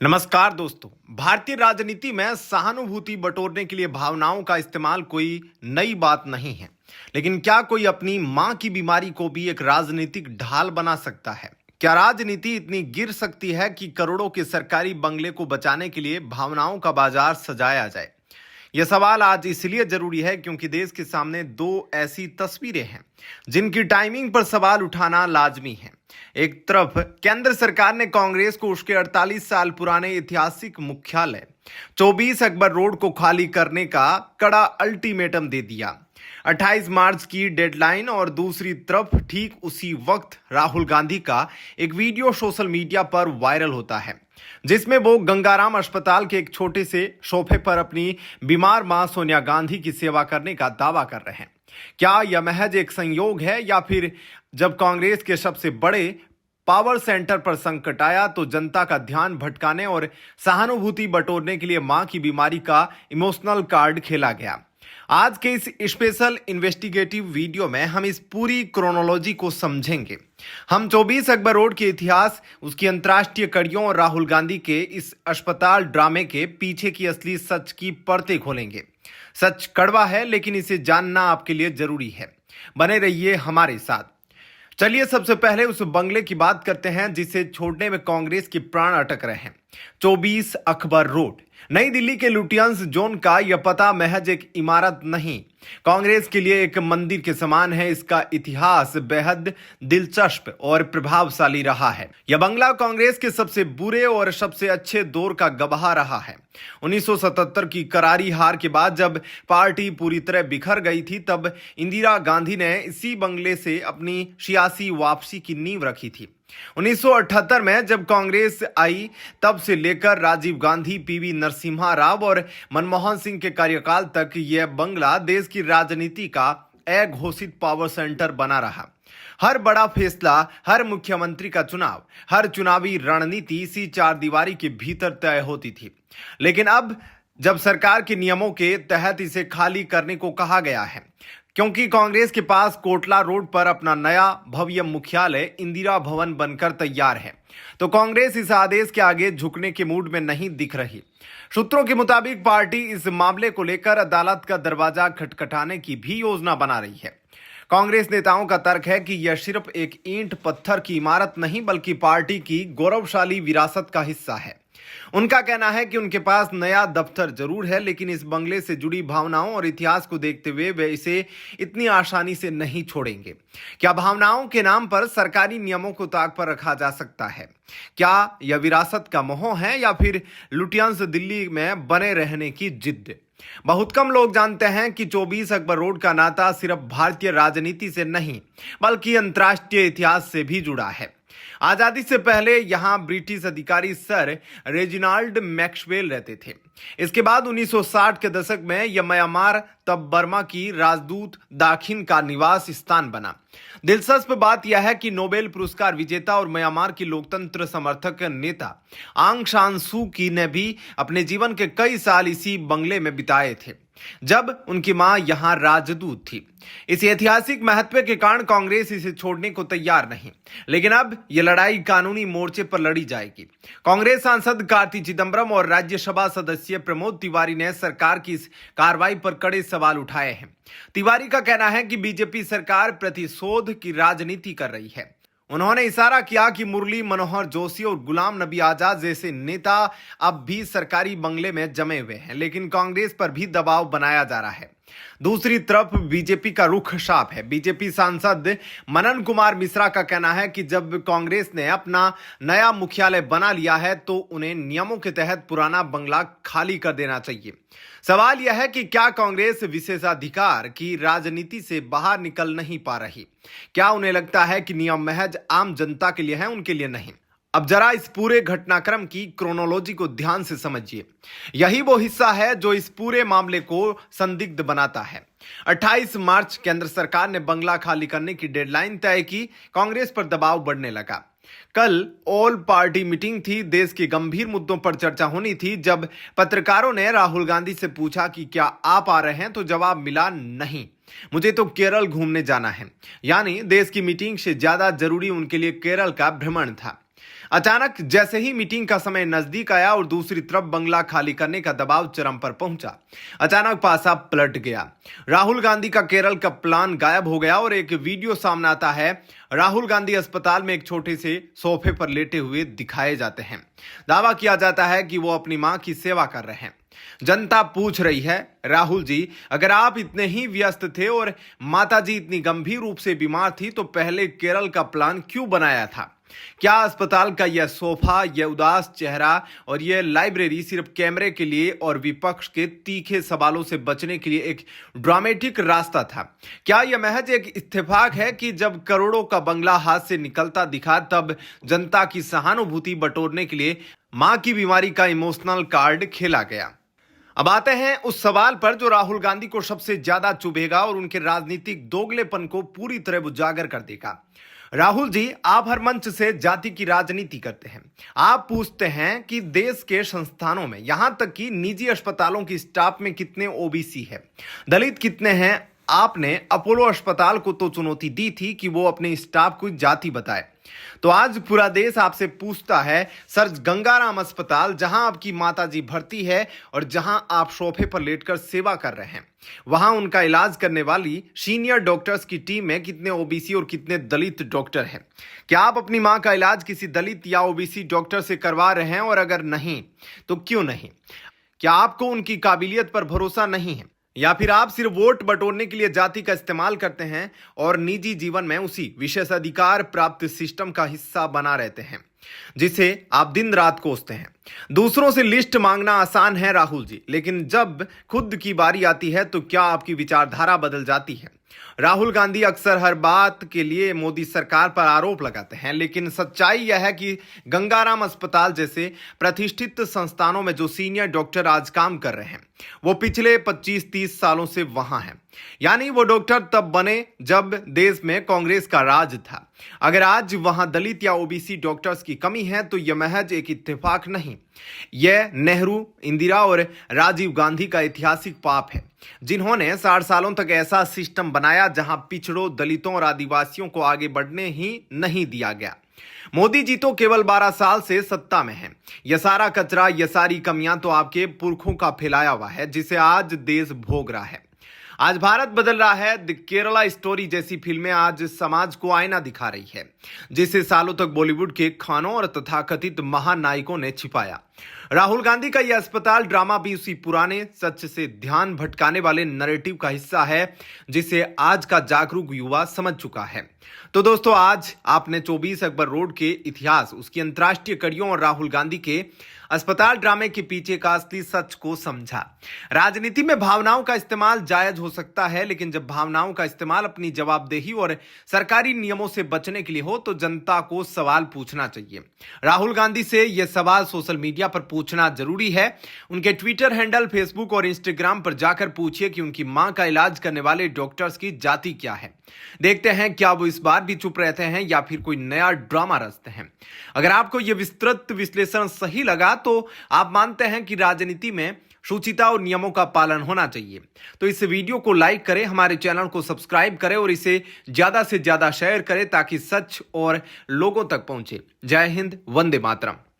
नमस्कार दोस्तों। भारतीय राजनीति में सहानुभूति बटोरने के लिए भावनाओं का इस्तेमाल कोई नई बात नहीं है। लेकिन क्या कोई अपनी मां की बीमारी को भी एक राजनीतिक ढाल बना सकता है? क्या राजनीति इतनी गिर सकती है कि करोड़ों के सरकारी बंगले को बचाने के लिए भावनाओं का बाजार सजाया जाए? यह सवाल आज इसलिए जरूरी है क्योंकि देश के सामने दो ऐसी तस्वीरें हैं जिनकी टाइमिंग पर सवाल उठाना लाजमी है। एक तरफ केंद्र सरकार ने कांग्रेस को उसके 48 साल पुराने ऐतिहासिक मुख्यालय 24 अकबर रोड को खाली करने का कड़ा अल्टीमेटम दे दिया, 28 मार्च की डेडलाइन, और दूसरी तरफ ठीक उसी वक्त राहुल गांधी का एक वीडियो सोशल मीडिया पर वायरल होता है जिसमें वो गंगाराम अस्पताल के एक छोटे से सोफे पर अपनी बीमार मां सोनिया गांधी की सेवा करने का दावा कर रहे हैं। क्या यह महज एक संयोग है या फिर जब कांग्रेस के सबसे बड़े पावर सेंटर पर संकट आया तो जनता का ध्यान भटकाने और सहानुभूति बटोरने के लिए मां की बीमारी का इमोशनल कार्ड खेला गया? आज के इस स्पेशल इन्वेस्टिगेटिव वीडियो में हम इस पूरी क्रोनोलॉजी को समझेंगे। हम 24 अकबर रोड के इतिहास, उसकी अंतर्राष्ट्रीय कड़ियों और राहुल गांधी के इस अस्पताल ड्रामे के पीछे की असली सच की परतें खोलेंगे। सच कड़वा है लेकिन इसे जानना आपके लिए जरूरी है। बने रहिए हमारे साथ। चलिए सबसे पहले उस बंगले की बात करते हैं जिसे छोड़ने में कांग्रेस के प्राण अटक रहे हैं। 24 अकबर रोड, नई दिल्ली के लुटियंस जोन का यह पता महज एक इमारत नहीं, कांग्रेस के लिए एक मंदिर के समान है। इसका इतिहास बेहद दिलचस्प और प्रभावशाली रहा है। यह बंगला कांग्रेस के सबसे बुरे और सबसे अच्छे दौर का गवाह रहा है। 1977 की करारी हार के बाद जब पार्टी पूरी तरह बिखर गई थी, तब इंदिरा गांधी ने इसी बंगले से अपनी सियासी वापसी की नींव रखी थी। 1978 में जब कांग्रेस आई, तब से लेकर राजीव गांधी, पीवी नरसिम्हा राव और मनमोहन सिंह के कार्यकाल तक यह बंगला देश की राजनीति का अघोषित पावर सेंटर बना रहा। हर बड़ा फैसला, हर मुख्यमंत्री का चुनाव, हर चुनावी रणनीति इसी चार दीवारी के भीतर तय होती थी। लेकिन अब जब सरकार के नियमों के तहत इसे खाली करने को कहा गया है, क्योंकि कांग्रेस के पास कोटला रोड पर अपना नया भव्य मुख्यालय इंदिरा भवन बनकर तैयार है, तो कांग्रेस इस आदेश के आगे झुकने के मूड में नहीं दिख रही। सूत्रों के मुताबिक पार्टी इस मामले को लेकर अदालत का दरवाजा खटखटाने की भी योजना बना रही है। कांग्रेस नेताओं का तर्क है कि यह सिर्फ एक ईंट पत्थर की इमारत नहीं बल्कि पार्टी की गौरवशाली विरासत का हिस्सा है। उनका कहना है कि उनके पास नया दफ्तर जरूर है, लेकिन इस बंगले से जुड़ी भावनाओं और इतिहास को देखते हुए वे इसे इतनी आसानी से नहीं छोड़ेंगे। क्या भावनाओं के नाम पर सरकारी नियमों को ताक पर रखा जा सकता है? क्या यह विरासत का मोह है या फिर लुटियंस दिल्ली में बने रहने की जिद? बहुत कम लोग जानते हैं कि 24 अकबर रोड का नाता सिर्फ भारतीय राजनीति से नहीं बल्कि अंतर्राष्ट्रीय इतिहास से भी जुड़ा है। आजादी से पहले यहां ब्रिटिश अधिकारी सर रेजिनाल्ड मैक्सवेल रहते थे। इसके बाद 1960 के दशक में यह म्यांमार, तब बर्मा की राजदूत दाखिन का निवास स्थान बना। दिलचस्प बात यह है कि नोबेल पुरस्कार विजेता और म्यांमार की लोकतंत्र समर्थक नेता आंग सान सू की ने भी अपने जीवन के कई साल इसी बंगले में बिताए थे जब उनकी मां यहां राजदूत थी। इस ऐतिहासिक महत्व के कारण कांग्रेस इसे छोड़ने को तैयार नहीं, लेकिन अब यह लड़ाई कानूनी मोर्चे पर लड़ी जाएगी। कांग्रेस सांसद कार्ति चिदंबरम और राज्यसभा सदस्य प्रमोद तिवारी ने सरकार की इस कार्रवाई पर कड़े सवाल उठाए हैं। तिवारी का कहना है कि बीजेपी सरकार प्रतिशोध की राजनीति कर रही है। उन्होंने इशारा किया कि मुरली मनोहर जोशी और गुलाम नबी आजाद जैसे नेता अब भी सरकारी बंगले में जमे हुए हैं, लेकिन कांग्रेस पर भी दबाव बनाया जा रहा है। दूसरी तरफ बीजेपी का रुख साफ है। बीजेपी सांसद मनन कुमार मिश्रा का कहना है कि जब कांग्रेस ने अपना नया मुख्यालय बना लिया है तो उन्हें नियमों के तहत पुराना बंगला खाली कर देना चाहिए। सवाल यह है कि क्या कांग्रेस विशेषाधिकार की राजनीति से बाहर निकल नहीं पा रही? क्या उन्हें लगता है कि नियम महज आम जनता के लिए है, उनके लिए नहीं? अब जरा इस पूरे घटनाक्रम की क्रोनोलॉजी को ध्यान से समझिए। यही वो हिस्सा है जो इस पूरे मामले को संदिग्ध बनाता है। 28 मार्च केंद्र सरकार ने बंगला खाली करने की डेडलाइन तय की। कांग्रेस पर दबाव बढ़ने लगा। कल ऑल पार्टी मीटिंग थी, देश के गंभीर मुद्दों पर चर्चा होनी थी। जब पत्रकारों ने राहुल गांधी से पूछा कि क्या आप आ रहे हैं, तो जवाब मिला नहीं, मुझे तो केरल घूमने जाना है। यानी देश की मीटिंग से ज्यादा जरूरी उनके लिए केरल का भ्रमण था। अचानक जैसे ही मीटिंग का समय नजदीक आया और दूसरी तरफ बंगला खाली करने का दबाव चरम पर पहुंचा, अचानक पासा पलट गया। राहुल गांधी का केरल का प्लान गायब हो गया और एक वीडियो सामने आता है। राहुल गांधी अस्पताल में एक छोटे से सोफे पर लेटे हुए दिखाए जाते हैं। दावा किया जाता है कि वो अपनी मां की सेवा कर रहे हैं। जनता पूछ रही है, राहुल जी, अगर आप इतने ही व्यस्त थे और माताजी इतनी गंभीर रूप से बीमार थी तो पहले केरल का प्लान क्यों बनाया था? क्या अस्पताल का यह सोफा, यह उदास चेहरा और यह लाइब्रेरी सिर्फ कैमरे के लिए और विपक्ष के तीखे सवालों से बचने के लिए एक ड्रामेटिक रास्ता था? क्या यह महज एक इत्तेफाक है कि जब करोड़ों का बंगला हाथ से निकलता दिखा तब जनता की सहानुभूति बटोरने के लिए मां की बीमारी का इमोशनल कार्ड खेला गया? अब आते हैं उस सवाल पर जो राहुल गांधी को सबसे ज्यादा चुभेगा और उनके राजनीतिक दोगलेपन को पूरी तरह उजागर कर देगा। राहुल जी, आप हर मंच से जाति की राजनीति करते हैं। आप पूछते हैं कि देश के संस्थानों में, यहां तक कि निजी अस्पतालों की स्टाफ में कितने ओबीसी है, दलित कितने हैं। आपने अपोलो अस्पताल को तो चुनौती दी थी कि वो अपने स्टाफ को जाति बताए। तो आज पूरा देश आपसे पूछता है, सर, गंगाराम अस्पताल जहां आपकी माताजी भर्ती है और जहां आप सोफे पर लेटकर सेवा कर रहे हैं, वहां उनका इलाज करने वाली सीनियर डॉक्टर्स की टीम में कितने ओबीसी और कितने दलित डॉक्टर हैं? क्या आप अपनी मां का इलाज किसी दलित या ओबीसी डॉक्टर से करवा रहे हैं? और अगर नहीं तो क्यों नहीं? क्या आपको उनकी काबिलियत पर भरोसा नहीं है, या फिर आप सिर्फ वोट बटोरने के लिए जाति का इस्तेमाल करते हैं और निजी जीवन में उसी विशेष अधिकार प्राप्त सिस्टम का हिस्सा बना रहते हैं जिसे आप दिन रात कोसते हैं? दूसरों से लिस्ट मांगना आसान है राहुल जी, लेकिन जब खुद की बारी आती है तो क्या आपकी विचारधारा बदल जाती है? राहुल गांधी अक्सर हर बात के लिए मोदी सरकार पर आरोप लगाते हैं, लेकिन सच्चाई यह है कि गंगाराम अस्पताल जैसे प्रतिष्ठित संस्थानों में जो सीनियर डॉक्टर आज काम कर रहे हैं वो पिछले 25-30 सालों से वहां हैं। यानी वो डॉक्टर तब बने जब देश में कांग्रेस का राज था। अगर आज वहां दलित या ओबीसी डॉक्टर्स की कमी है तो यह महज एक इत्तेफाक नहीं, यह नेहरू, इंदिरा और राजीव गांधी का ऐतिहासिक पाप है, जिन्होंने 60 सालों तक ऐसा सिस्टम बनाया जहां पिछड़ों, दलितों और आदिवासियों को आगे बढ़ने ही नहीं दिया गया। मोदी जी तो केवल 12 साल से सत्ता में हैं। यह सारा कचरा, यह सारी कमियां तो आपके पुरखों का फैलाया हुआ है जिसे आज देश भोग रहा है। आज भारत बदल रहा है। द केरला स्टोरी जैसी फिल्में आज समाज को आईना दिखा रही है जिसे सालों तक बॉलीवुड के खानों और तथाकथित महानायकों ने छिपाया। राहुल गांधी का यह अस्पताल ड्रामा भी उसी पुराने सच से ध्यान भटकाने वाले नैरेटिव का हिस्सा है जिसे आज का जागरूक युवा समझ चुका है। तो दोस्तों, आज आपने 24 अकबर रोड के इतिहास, उसकी अंतर्राष्ट्रीय कड़ियों और राहुल गांधी के अस्पताल ड्रामे के पीछे का असली सच को समझा। राजनीति में भावनाओं का इस्तेमाल जायज हो सकता है, लेकिन जब भावनाओं का इस्तेमाल अपनी जवाबदेही और सरकारी नियमों से बचने के लिए हो तो जनता को सवाल पूछना चाहिए। राहुल गांधी से यह सवाल सोशल मीडिया पर पूछना जरूरी है। उनके ट्विटर हैंडल, फेसबुक और इंस्टाग्राम पर जाकर पूछिए कि उनकी मां का इलाज करने वाले डॉक्टर्स की जाति क्या है। देखते हैं क्या वो इस बार भी चुप रहते हैं या फिर कोई नया ड्रामा रचते हैं। अगर आपको यह विस्तृत विश्लेषण सही लगा तो आप मानते हैं कि राजनीति में शुचिता और नियमों का पालन होना चाहिए, तो इस वीडियो को लाइक करें, हमारे चैनल को सब्सक्राइब करें और इसे ज्यादा से ज्यादा शेयर करें ताकि सच और लोगों तक पहुंचे। जय हिंद, वंदे मातरम।